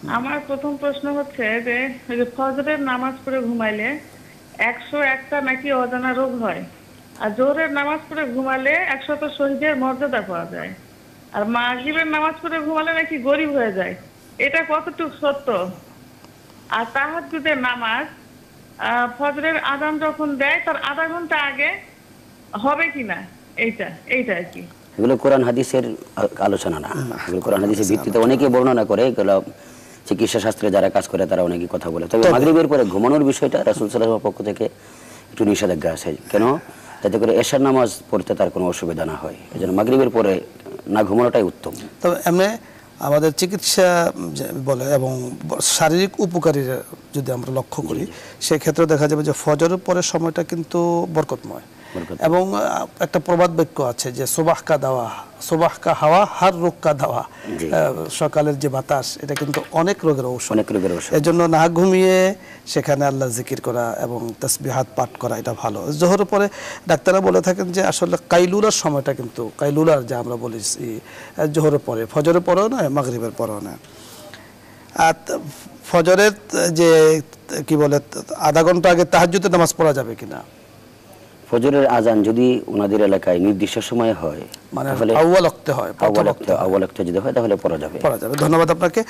আমার প্রথম প্রশ্ন হচ্ছে যে ওই যে ফজরের নামাজ পড়ে ঘুমাইলে 101টা নাকি অজানা রোগ হয়, আর জোহরের নামাজ পড়ে ঘুমালে 100টা শহীদের মর্যাদা পাওয়া যায়, আর মাগরিবের নামাজ পড়ে ঘুমালে নাকি গরিব হয়ে যায়। এটা কতটুকু সত্য? আর তাহাজ্জুদের নামাজ ফজরের আজান যখন দেয় তার আধা ঘন্টা আগে হবে কিনা, এইটা এইটা আর কি। এগুলো কোরআন হাদিসের আলোচনা না, এগুলো কোরআন হাদিসের ভিত্তিতে অনেকে বর্ণনা করে, এগুলো চিকিৎসা শাস্ত্রে যারা কাজ করে তারা অনেকে কথা বলে। তবে মাগরিবের পরে ঘুমানোর বিষয়টা রাসূল সাল্লাল্লাহু আলাইহি ওয়াসাল্লামের পক্ষ থেকে একটু নিষেধাজ্ঞা আছে। কেন? যাতে করে এশার নামাজ পড়তে তার কোনো অসুবিধা না হয়, এই জন্য মাগরিবের পরে না ঘুমানোটাই উত্তম। তবে এমনি আমাদের চিকিৎসা বলে এবং শারীরিক উপকারীরা যদি আমরা লক্ষ্য করি, সেক্ষেত্রে দেখা যাবে যে ফজরের পরের সময়টা কিন্তু বরকতময়। এবং একটা প্রবাদ বাক্য আছে যে সুবাহ কা দাওয়া, সুবাহ কা হাওয়া হার রোগ কা দাওয়া, সকালের যে বাতাস এটা কিন্তু অনেক রোগের ঔষধ। এর জন্য না ঘুমিয়ে সেখানে আল্লাহ জিকির করা এবং তাসবিহাত পাঠ করা এটা ভালো। জোহরের পরে ডাক্তাররা বলে থাকেন যে আসলে কাইলুলার সময়টা কিন্তু, কাইলুলার যে আমরা বলেছি জোহরের পরে, ফজরের পরেও নয় মাগরিবের পরেও নয়। আর ফজরের যে কি বলে আধা ঘন্টা আগে তাহাজ্জুদের নামাজ পড়া যাবে কিনা? ফজরের আজান যদি ওনাদের এলাকায় নির্দিষ্ট সময়ে হয়, মানে আউয়াল ওয়াক্তে হয়, আউয়াল ওয়াক্তে যদি হয় তাহলে পড়া যাবে। ধন্যবাদ আপনাকে।